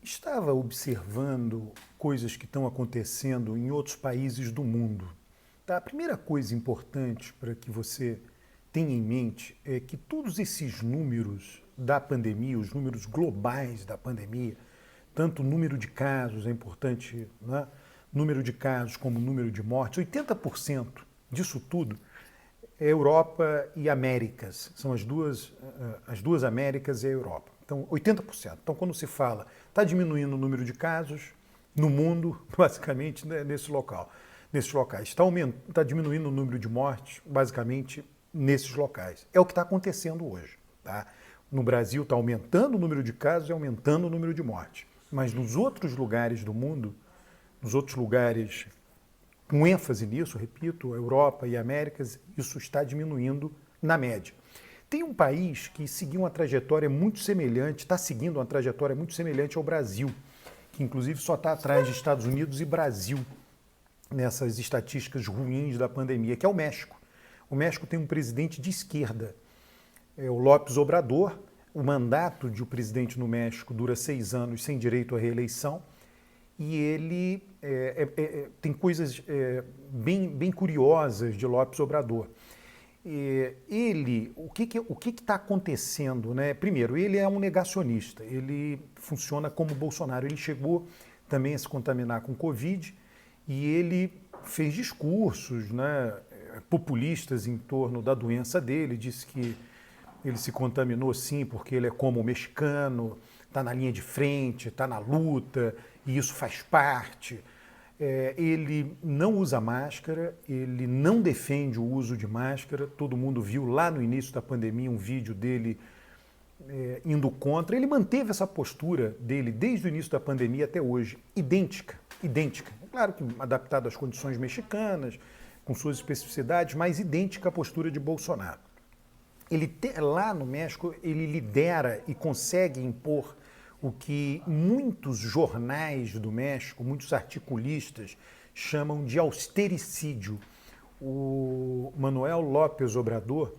Estava observando coisas que estão acontecendo em outros países do mundo. Tá? A primeira coisa importante para que você tenha em mente é que todos esses números da pandemia, os números globais da pandemia, tanto o número de casos, é importante, né? Número de casos como o número de mortes, 80% disso tudo é Europa e Américas. São as duas Américas e a Europa. Então, 80%. Então, quando se fala, está diminuindo o número de casos no mundo, basicamente, né, nesses locais. Está diminuindo o número de mortes, basicamente, nesses locais. É o que está acontecendo hoje. Tá? No Brasil está aumentando o número de casos e aumentando o número de mortes. Mas nos outros lugares do mundo, nos outros lugares com ênfase nisso, repito, Europa e Américas, isso está diminuindo na média. Tem um país que seguiu uma trajetória muito semelhante, está seguindo uma trajetória muito semelhante ao Brasil, que inclusive só está atrás de Estados Unidos e Brasil nessas estatísticas ruins da pandemia, que é o México. O México tem um presidente de esquerda, é o López Obrador. O mandato de um presidente no México dura 6 anos sem direito à reeleição. E ele tem coisas bem curiosas de López Obrador. O que está acontecendo? Né? Primeiro, ele é um negacionista, ele funciona como Bolsonaro. Ele chegou também a se contaminar com Covid e ele fez discursos, né, populistas em torno da doença dele, disse que ele se contaminou sim porque ele é como o mexicano, está na linha de frente, está na luta, e isso faz parte. Ele não usa máscara, ele não defende o uso de máscara. Todo mundo viu lá no início da pandemia um vídeo dele indo contra. Ele manteve essa postura dele desde o início da pandemia até hoje, idêntica. É claro que adaptada às condições mexicanas, com suas especificidades, mas idêntica à postura de Bolsonaro. Lá no México, ele lidera e consegue impor o que muitos jornais do México, muitos articulistas, chamam de austericídio. O Manuel López Obrador,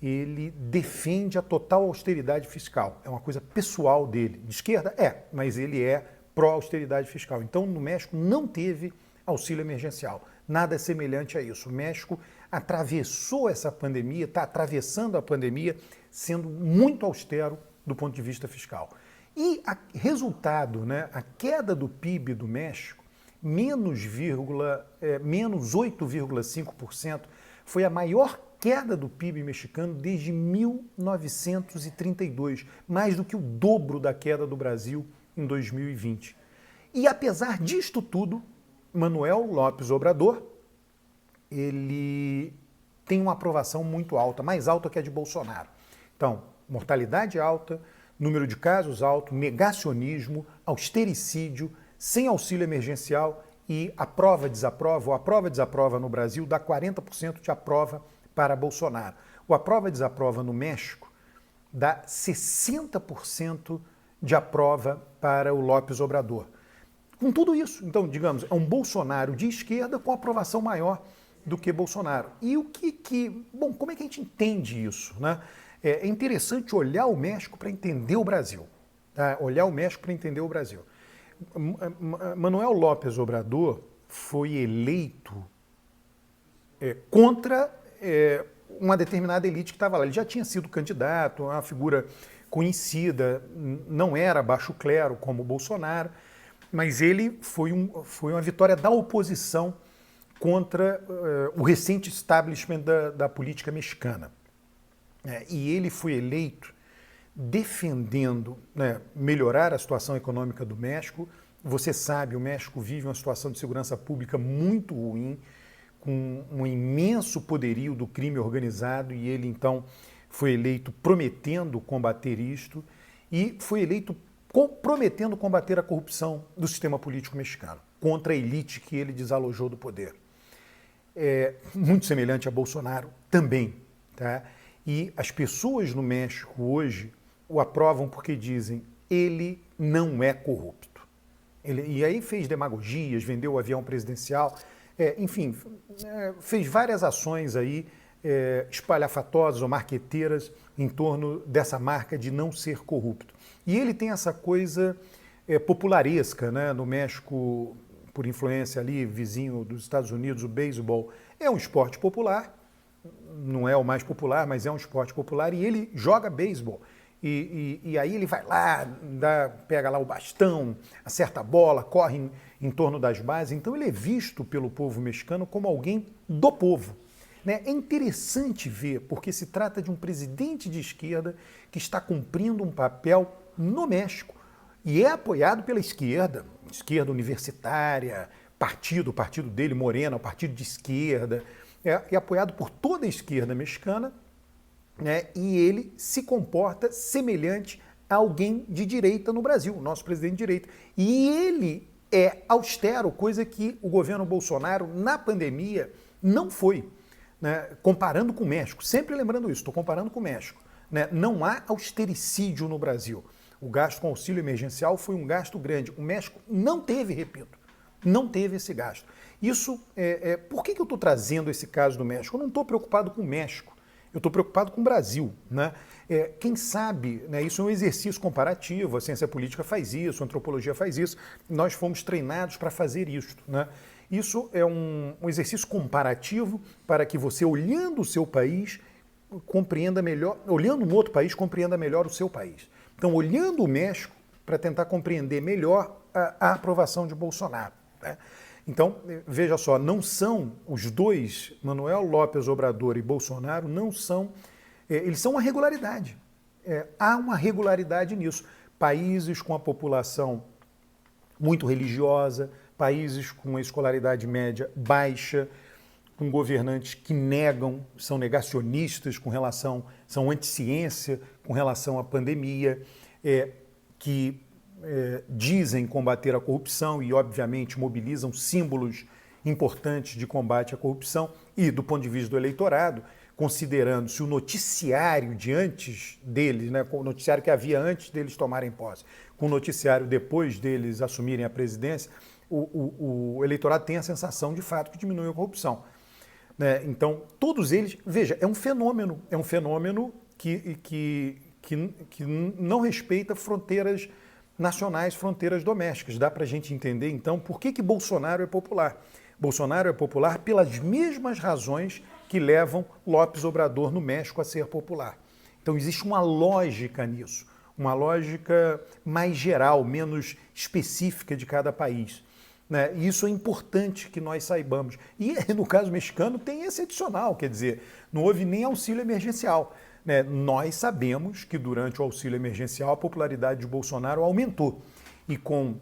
ele defende a total austeridade fiscal. É uma coisa pessoal dele. De esquerda? Mas ele é pró-austeridade fiscal. Então, no México não teve auxílio emergencial. Nada semelhante a isso. O México atravessou essa pandemia, está atravessando a pandemia, sendo muito austero do ponto de vista fiscal. E resultado, né, a queda do PIB do México, menos 8,5%, foi a maior queda do PIB mexicano desde 1932, mais do que o dobro da queda do Brasil em 2020. E apesar disto tudo, Manuel López Obrador, ele tem uma aprovação muito alta, mais alta que a de Bolsonaro. Então, mortalidade alta, número de casos alto, negacionismo, austericídio, sem auxílio emergencial e aprova-desaprova. O aprova-desaprova no Brasil dá 40% de aprova para Bolsonaro. O aprova-desaprova no México dá 60% de aprova para o López Obrador. Com tudo isso, então, digamos, é um Bolsonaro de esquerda com aprovação maior do que Bolsonaro. E bom, como é que a gente entende isso, né? É interessante olhar o México para entender o Brasil. Tá? Olhar o México para entender o Brasil. Manuel López Obrador foi eleito contra uma determinada elite que estava lá. Ele já tinha sido candidato, uma figura conhecida, não era baixo clero como Bolsonaro, mas ele foi uma vitória da oposição contra o recente establishment da política mexicana. E ele foi eleito defendendo, né, melhorar a situação econômica do México. Você sabe, o México vive uma situação de segurança pública muito ruim, com um imenso poderio do crime organizado, e ele então foi eleito prometendo combater isto e foi eleito prometendo combater a corrupção do sistema político mexicano, contra a elite que ele desalojou do poder. Muito semelhante a Bolsonaro também, tá? E as pessoas no México hoje o aprovam porque dizem ele não é corrupto. E aí fez demagogias, vendeu o avião presidencial, enfim, fez várias ações aí espalhafatosas ou marqueteiras em torno dessa marca de não ser corrupto. E ele tem essa coisa popularesca, né? No México, por influência ali, vizinho dos Estados Unidos, o beisebol é um esporte popular, não é o mais popular, mas é um esporte popular, e ele joga beisebol. E aí ele vai lá, pega lá o bastão, acerta a bola, corre em torno das bases. Então ele é visto pelo povo mexicano como alguém do povo. Né? É interessante ver, porque se trata de um presidente de esquerda que está cumprindo um papel no México e é apoiado pela esquerda universitária, o partido dele, Morena, o partido de esquerda, é apoiado por toda a esquerda mexicana, né? E ele se comporta semelhante a alguém de direita no Brasil, o nosso presidente de direita. E ele é austero, coisa que o governo Bolsonaro, na pandemia, não foi. Né? Comparando com o México, sempre lembrando isso, estou comparando com o México. Né? Não há austericídio no Brasil. O gasto com auxílio emergencial foi um gasto grande. O México não teve, repito, não teve esse gasto. Isso, por que eu estou trazendo esse caso do México? Eu não estou preocupado com o México. Eu estou preocupado com o Brasil. Né? Quem sabe, né, isso é um exercício comparativo, a ciência política faz isso, a antropologia faz isso, nós fomos treinados para fazer isso. Né? Isso é um exercício comparativo para que você, olhando o seu país, compreenda melhor, olhando um outro país, compreenda melhor o seu país. Então, olhando o México, para tentar compreender melhor a aprovação de Bolsonaro. Né? Então, veja só, não são os dois, Manuel López Obrador e Bolsonaro, não são, eles são uma regularidade. Há uma regularidade nisso. Países com a população muito religiosa, países com a escolaridade média baixa, com governantes que negam, são negacionistas com relação, são anti-ciência com relação à pandemia, que dizem combater a corrupção e, obviamente, mobilizam símbolos importantes de combate à corrupção e, do ponto de vista do eleitorado, considerando-se o noticiário de antes deles, né, o noticiário que havia antes deles tomarem posse, com o noticiário depois deles assumirem a presidência, o eleitorado tem a sensação, de fato, que diminui a corrupção. Né? Então, todos eles, veja, é um fenômeno que não respeita fronteiras nacionais, fronteiras domésticas. Dá para a gente entender, então, por que Bolsonaro é popular. Bolsonaro é popular pelas mesmas razões que levam López Obrador no México a ser popular. Então, existe uma lógica nisso, uma lógica mais geral, menos específica de cada país. Né? E isso é importante que nós saibamos. E, no caso mexicano, tem esse adicional, quer dizer, não houve nem auxílio emergencial. Né? Nós sabemos que durante o auxílio emergencial a popularidade de Bolsonaro aumentou. E com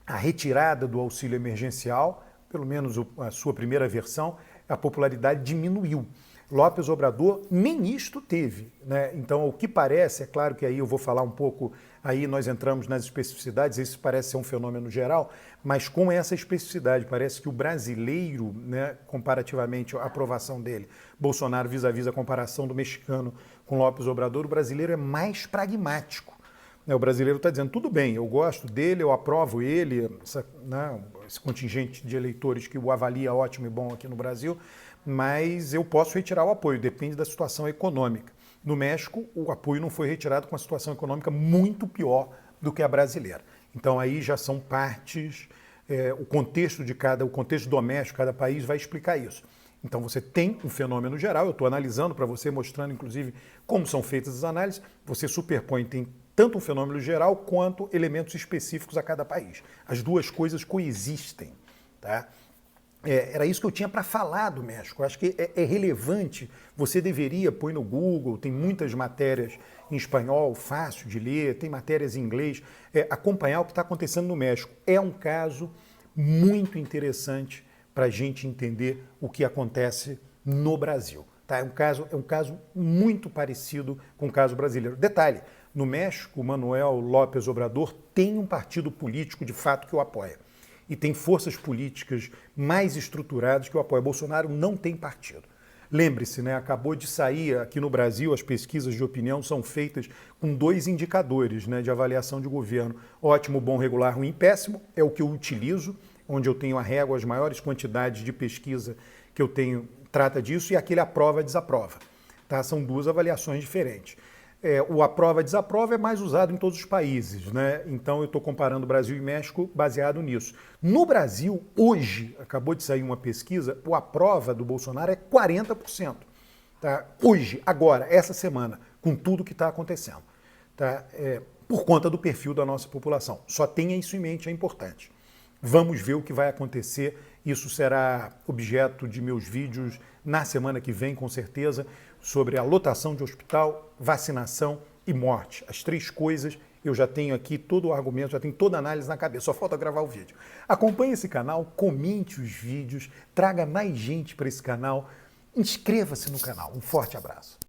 a retirada do auxílio emergencial, pelo menos a sua primeira versão, a popularidade diminuiu. López Obrador nem isto teve. Né? Então, o que parece, é claro que aí eu vou falar um pouco, aí nós entramos nas especificidades, isso parece ser um fenômeno geral, mas com essa especificidade, parece que o brasileiro, né, comparativamente à aprovação dele, Bolsonaro vis-à-vis a comparação do mexicano com López Obrador, o brasileiro é mais pragmático. O brasileiro está dizendo, tudo bem, eu gosto dele, eu aprovo ele, esse contingente de eleitores que o avalia ótimo e bom aqui no Brasil, mas eu posso retirar o apoio, depende da situação econômica. No México, o apoio não foi retirado com uma situação econômica muito pior do que a brasileira. Então aí já são partes, o contexto doméstico de cada país vai explicar isso. Então você tem um fenômeno geral, eu estou analisando para você, mostrando inclusive como são feitas as análises, você superpõe, tem tanto um fenômeno geral quanto elementos específicos a cada país. As duas coisas coexistem. Tá? Era isso que eu tinha para falar do México. Eu acho que é relevante, você deveria, põe no Google, tem muitas matérias em espanhol, fácil de ler, tem matérias em inglês, acompanhar o que está acontecendo no México. É um caso muito interessante para a gente entender o que acontece no Brasil. Tá? É um caso muito parecido com o caso brasileiro. Detalhe, no México, Manuel López Obrador tem um partido político de fato que o apoia. E tem forças políticas mais estruturadas que o apoiam. Bolsonaro não tem partido. Lembre-se, né, acabou de sair aqui no Brasil, as pesquisas de opinião são feitas com 2 indicadores, né, de avaliação de governo. Ótimo, bom, regular, ruim, péssimo, é o que eu utilizo, onde eu tenho a régua, as maiores quantidades de pesquisa que eu tenho trata disso, e aquele aprova, desaprova. Tá? São 2 avaliações diferentes. o aprova-desaprova é mais usado em todos os países, né? Então eu estou comparando Brasil e México baseado nisso. No Brasil, hoje, acabou de sair uma pesquisa, o aprova do Bolsonaro é 40%. Tá? Hoje, agora, essa semana, com tudo que está acontecendo. Tá? Por conta do perfil da nossa população. Só tenha isso em mente, é importante. Vamos ver o que vai acontecer. Isso será objeto de meus vídeos na semana que vem, com certeza, sobre a lotação de hospital, vacinação e morte. As três coisas, eu já tenho aqui todo o argumento, já tenho toda a análise na cabeça, só falta gravar o vídeo. Acompanhe esse canal, comente os vídeos, traga mais gente para esse canal, inscreva-se no canal. Um forte abraço.